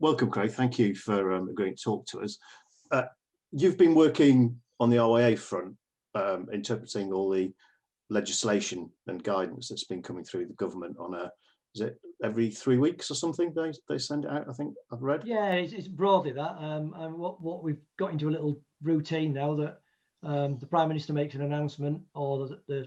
Welcome, Craig. Thank you for agreeing to talk to us. You've been working on the RYA front, interpreting all the legislation and guidance that's been coming through the government on is it every 3 weeks or something they send it out, I think I've read? Yeah, it's broadly that. And what we've got into a little routine now that the Prime Minister makes an announcement, or the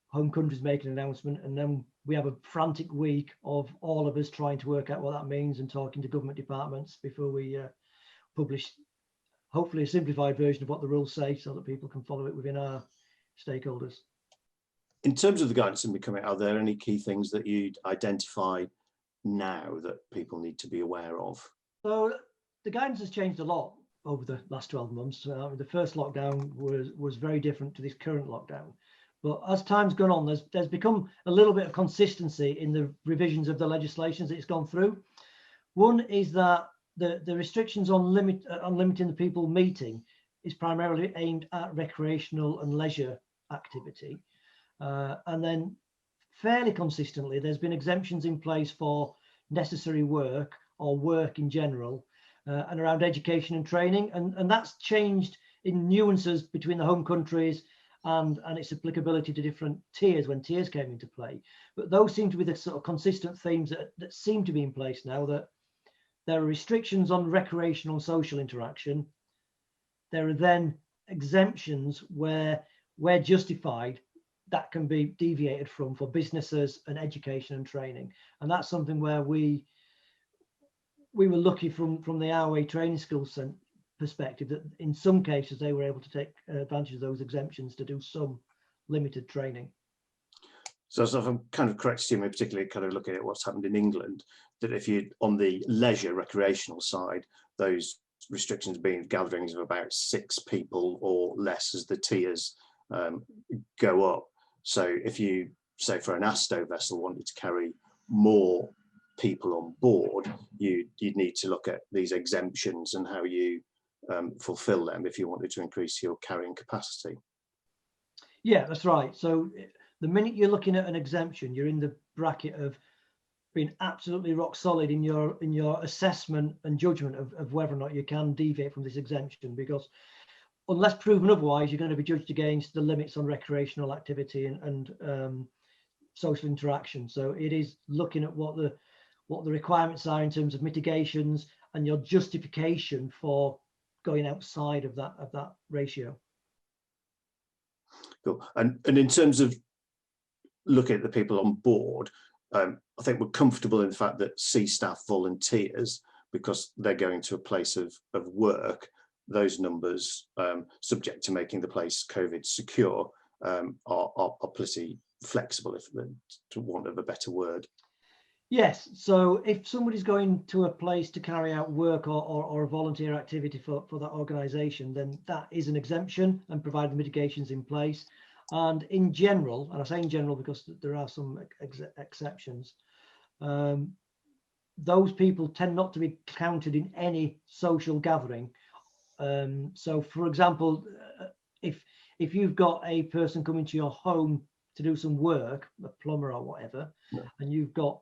home countries make an announcement, and then we have a frantic week of all of us trying to work out what that means and talking to government departments before we publish hopefully a simplified version of what the rules say so that people can follow it within our stakeholders. In terms of the guidance and becoming, are there any key things that you'd identify now that people need to be aware of? So the guidance has changed a lot over the last 12 months. The first lockdown was very different to this current lockdown. But as time's gone on, there's become a little bit of consistency in the revisions of the legislations that it's gone through. One is that the restrictions on limiting the people meeting is primarily aimed at recreational and leisure activity. And then fairly consistently, there's been exemptions in place for necessary work or work in general, and around education and training. And that's changed in nuances between the home countries and its applicability to different tiers when tiers came into play. But those seem to be the sort of consistent themes that seem to be in place now, that there are restrictions on recreational and social interaction. There are then exemptions where justified, that can be deviated from for businesses and education and training. And that's something where we were lucky from the RYA training schools perspective that in some cases they were able to take advantage of those exemptions to do some limited training. So if I'm kind of correct, Steve, particularly kind of looking at what's happened in England, that if you on the leisure recreational side, those restrictions being gatherings of about 6 people or less as the tiers go up. So if you say for an ASTO vessel wanted to carry more people on board, you'd need to look at these exemptions and how you fulfill them if you wanted to increase your carrying capacity. Yeah, that's right. So the minute you're looking at an exemption, you're in the bracket of being absolutely rock solid in your assessment and judgment of whether or not you can deviate from this exemption, because unless proven otherwise, you're going to be judged against the limits on recreational activity and social interaction. So it is looking at what the requirements are in terms of mitigations and your justification for going outside of that ratio. Cool. And in terms of looking at the people on board, I think we're comfortable in the fact that sea staff volunteers, because they're going to a place of work, those numbers, subject to making the place COVID secure, are pretty flexible, if to want of a better word. Yes, so if somebody's going to a place to carry out work or a volunteer activity for that organisation, then that is an exemption and provided mitigations in place. And in general, and I say in general because there are some exceptions, those people tend not to be counted in any social gathering. So for example, if you've got a person coming to your home to do some work, a plumber or whatever, yeah, and you've got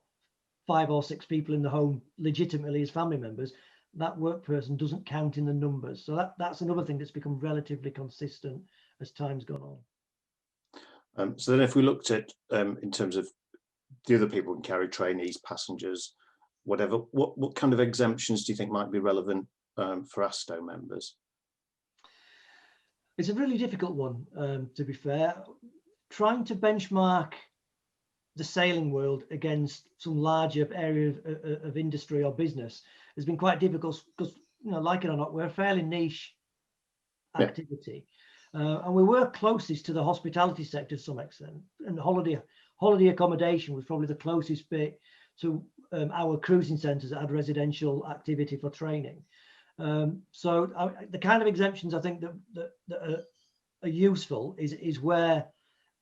5 or 6 people in the home legitimately as family members, that work person doesn't count in the numbers. So that's another thing that's become relatively consistent as time's gone on. So then if we looked at in terms of the other people who can carry, trainees, passengers, whatever, what kind of exemptions do you think might be relevant for ASTO members? It's a really difficult one, to be fair. Trying to benchmark the sailing world against some larger area of industry or business has been quite difficult because, you know, like it or not, we're a fairly niche activity. Yeah. And we work closest to the hospitality sector to some extent, and holiday accommodation was probably the closest bit to our cruising centres that had residential activity for training. So the kind of exemptions I think that are useful is where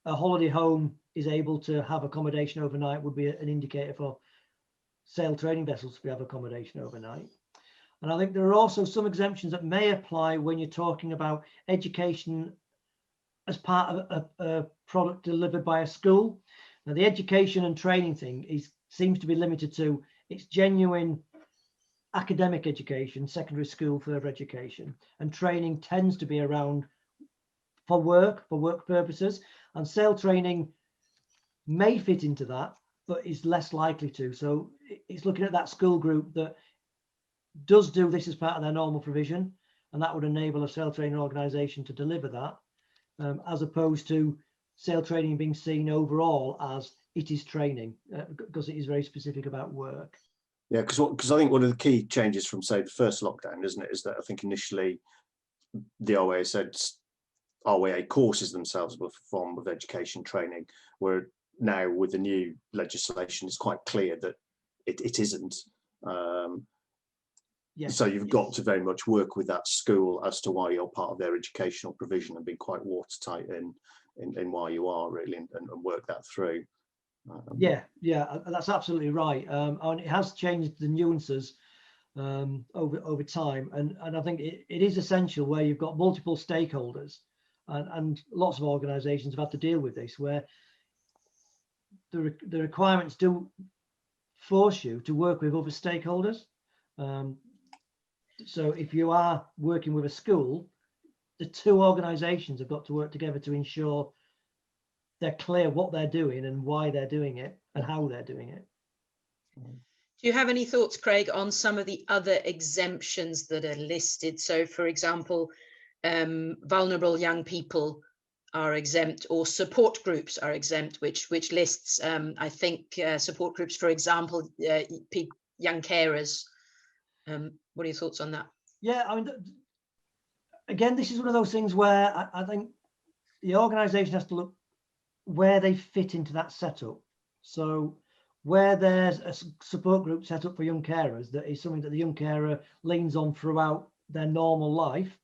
a holiday home is able to have accommodation overnight would be an indicator for sail training vessels to have accommodation overnight. And I think there are also some exemptions that may apply when you're talking about education as part of a product delivered by a school. Now, the education and training thing seems to be limited to its genuine academic education, secondary school, further education, and training tends to be around for work purposes, and sail training may fit into that, but is less likely to. So it's looking at that school group that does do this as part of their normal provision, and that would enable a sail training organisation to deliver that, as opposed to sail training being seen overall as it is training, because it is very specific about work. Yeah, because I think one of the key changes from, say, the first lockdown, isn't it, is that I think initially the RWA said RWA courses themselves were a form of education training, where now with the new legislation, it's quite clear that it isn't. Yes, so you've yes. got to very much work with that school as to why you're part of their educational provision, and be quite watertight in why you are, really, and work that through. Yeah, that's absolutely right. And it has changed the nuances over time, and I think it is essential where you've got multiple stakeholders, and lots of organisations have had to deal with this, where the requirements do force you to work with other stakeholders. So if you are working with a school, the two organisations have got to work together to ensure they're clear what they're doing and why they're doing it and how they're doing it. Do you have any thoughts, Craig, on some of the other exemptions that are listed? So, for example, vulnerable young people are exempt, or support groups are exempt, which lists, I think, support groups, for example, young carers. What are your thoughts on that? Yeah, I mean, again, this is one of those things where I think the organisation has to look where they fit into that setup. So where there's a support group set up for young carers, that is something that the young carer leans on throughout their normal life.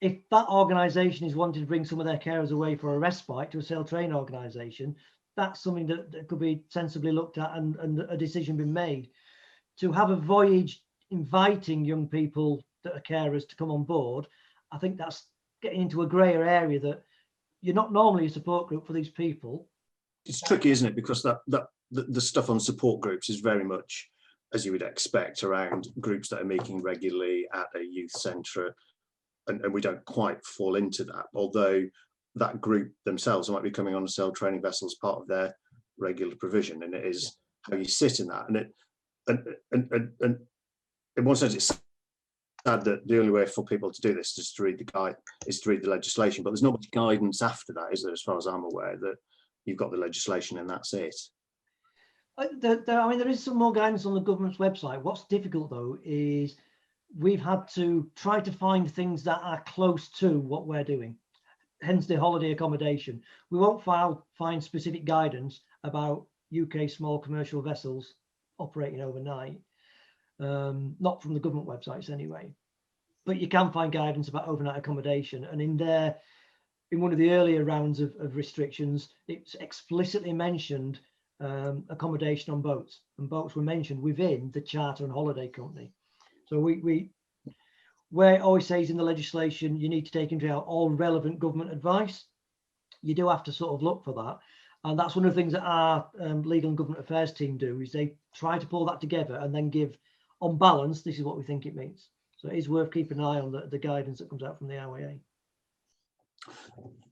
If that organisation is wanting to bring some of their carers away for a respite to a sail training organisation, that's something that could be sensibly looked at and a decision been made. To have a voyage inviting young people that are carers to come on board, I think that's getting into a greyer area, that you're not normally a support group for these people. It's tricky, isn't it? Because the stuff on support groups is very much, as you would expect, around groups that are meeting regularly at a youth centre, and we don't quite fall into that. Although that group themselves might be coming on a sail training vessel as part of their regular provision, and it is how you sit in that. And in one sense, it's sad that the only way for people to do this is to read the legislation, but there's not much guidance after that, is there? As far as I'm aware, that you've got the legislation and that's it. I mean, there is some more guidance on the government's website. What's difficult though is we've had to try to find things that are close to what we're doing, hence the holiday accommodation. We won't find specific guidance about UK small commercial vessels operating overnight, not from the government websites anyway, but you can find guidance about overnight accommodation. And in one of the earlier rounds of restrictions, it's explicitly mentioned accommodation on boats, and boats were mentioned within the charter and holiday company. So where it always says in the legislation you need to take into account all relevant government advice, you do have to sort of look for that. And that's one of the things that our legal and government affairs team do, is they try to pull that together and then give, on balance, this is what we think it means. So it is worth keeping an eye on the guidance that comes out from the RWA.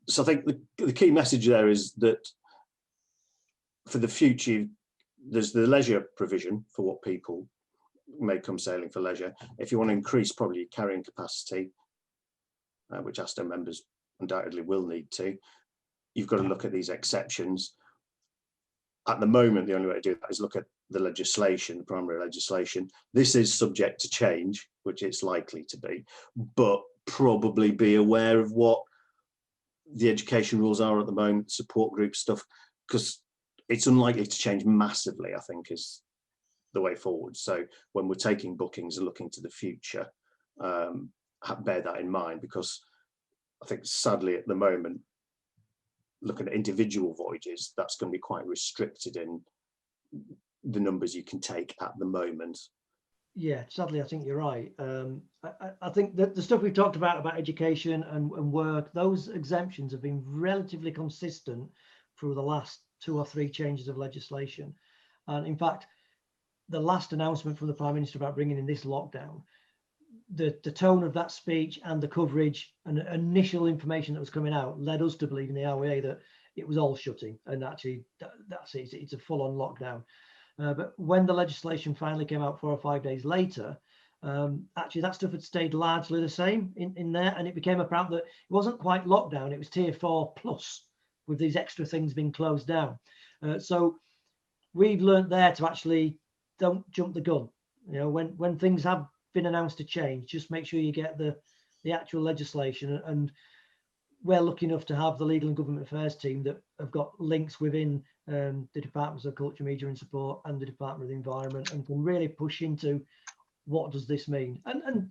So I think the key message there is that for the future, there's the leisure provision for what people may come sailing for leisure. If you want to increase probably your carrying capacity, which ASTO members undoubtedly will need to, you've got to look at these exceptions. At the moment, the only way to do that is look at the legislation, the primary legislation. This is subject to change, which it's likely to be, but probably be aware of what the education rules are at the moment, support group stuff, because it's unlikely to change massively, I think, is the way forward. So when we're taking bookings and looking to the future, bear that in mind, because I think sadly at the moment, looking at individual voyages, that's going to be quite restricted in the numbers you can take at the moment. Yeah, sadly, I think you're right. I think that the stuff we've talked about education and work, those exemptions have been relatively consistent through the last 2 or 3 changes of legislation. And in fact, the last announcement from the Prime Minister about bringing in this lockdown, the tone of that speech and the coverage and initial information that was coming out led us to believe in the RWA that it was all shutting, and actually that's it. It's a full-on lockdown. But when the legislation finally came out 4 or 5 days later, actually that stuff had stayed largely the same in there, and it became apparent that it wasn't quite lockdown, it was tier 4 plus, with these extra things being closed down. So we've learned there to actually don't jump the gun. You know, when things have been announced to change, just make sure you get the actual legislation. And we're lucky enough to have the Legal and Government Affairs team that have got links within the Departments of Culture, Media and Support and the Department of the Environment, and can really push into what does this mean. And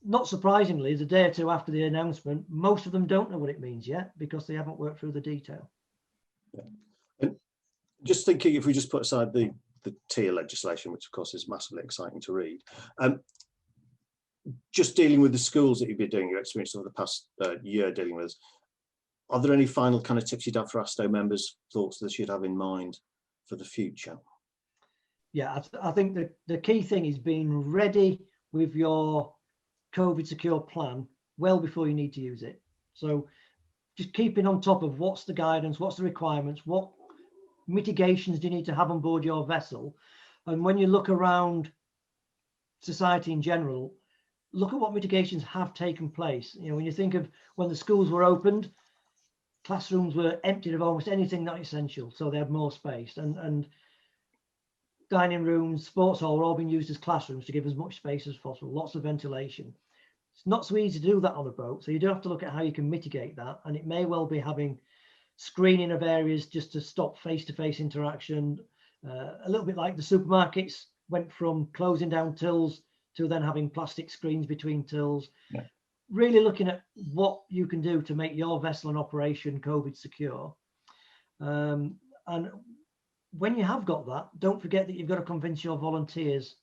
not surprisingly, the day or two after the announcement, most of them don't know what it means yet because they haven't worked through the detail. Yeah. And just thinking, if we just put aside the tier legislation, which of course is massively exciting to read, just dealing with the schools that you've been doing, your experience over the past year dealing with, are there any final kind of tips you'd have for ASTO members, thoughts they should have in mind for the future? Yeah, I think the key thing is being ready with your COVID secure plan well before you need to use it. So just keeping on top of what's the guidance, what's the requirements, what mitigations do you need to have on board your vessel. And when you look around society in general, look at what mitigations have taken place. You know, when you think of when the schools were opened, classrooms were emptied of almost anything not essential, so they had more space, and dining rooms, sports hall were all being used as classrooms to give as much space as possible, lots of ventilation. It's not so easy to do that on a boat, so you do have to look at how you can mitigate that, and it may well be having screening of areas just to stop face-to-face interaction, a little bit like the supermarkets went from closing down tills to then having plastic screens between tills. Yeah. Really looking at what you can do to make your vessel and operation COVID secure. And when you have got that, don't forget that you've got to convince your volunteers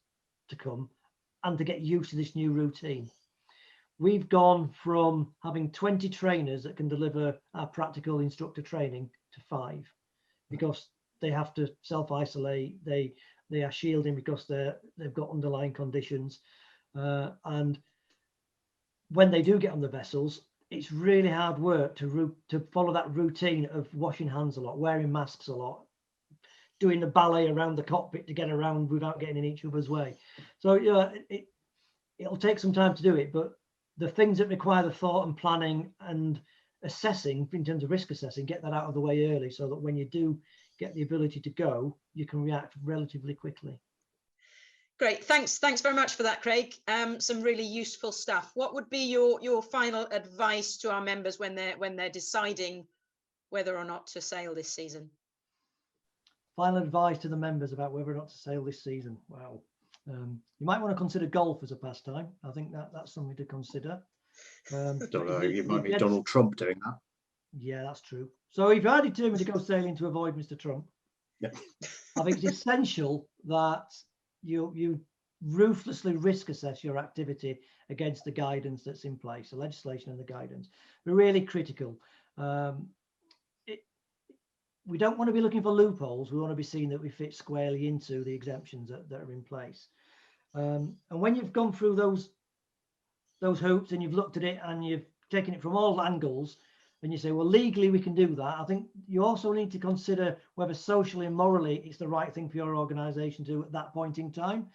to come and to get used to this new routine. We've gone from having 20 trainers that can deliver our practical instructor training to 5 because they have to self-isolate. They are shielding because they've got underlying conditions. And when they do get on the vessels, it's really hard work to follow that routine of washing hands a lot, wearing masks a lot, doing the ballet around the cockpit to get around without getting in each other's way. So, you know, it'll take some time to do it, but the things that require the thought and planning and assessing in terms of risk assessing, get that out of the way early so that when you do get the ability to go, you can react relatively quickly. Great, thanks very much for that, Craig. Some really useful stuff. What would be your final advice to our members when they're deciding whether or not to sail this season? Final advice to the members about whether or not to sail this season. Wow. You might want to consider golf as a pastime. I think that's something to consider. Don't know, you might be Donald Trump doing that. Yeah, that's true. So if you are determined to go sailing to avoid Mr. Trump, yeah, I think it's essential that you ruthlessly risk assess your activity against the guidance that's in place, the legislation and the guidance. We're really critical. We don't want to be looking for loopholes. We want to be seeing that we fit squarely into the exemptions that are in place. And when you've gone through those hoops and you've looked at it and you've taken it from all angles and you say, well, legally we can do that, I think you also need to consider whether socially and morally it's the right thing for your organisation to do at that point in time.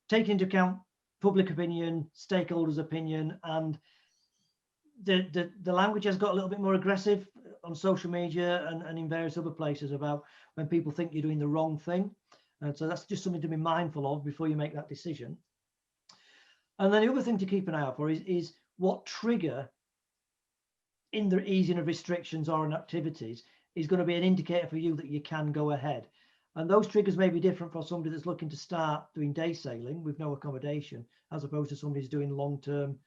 Take into account public opinion, stakeholders' opinion, and the language has got a little bit more aggressive on social media and in various other places about when people think you're doing the wrong thing. And so that's just something to be mindful of before you make that decision. And then the other thing to keep an eye out for is what trigger in the easing of restrictions or in activities is going to be an indicator for you that you can go ahead. And those triggers may be different for somebody that's looking to start doing day sailing with no accommodation, as opposed to somebody who's doing long-term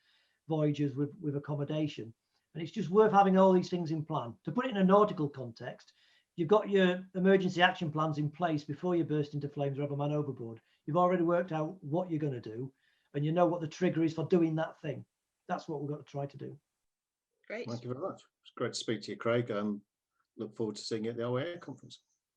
voyages with accommodation. And it's just worth having all these things in plan. To put it in a nautical context, you've got your emergency action plans in place before you burst into flames or have a man overboard. You've already worked out what you're going to do, and you know what the trigger is for doing that thing. That's what we've got to try to do. Great. Thank you very much. It's great to speak to you, Craig. Look forward to seeing you at the RWA conference.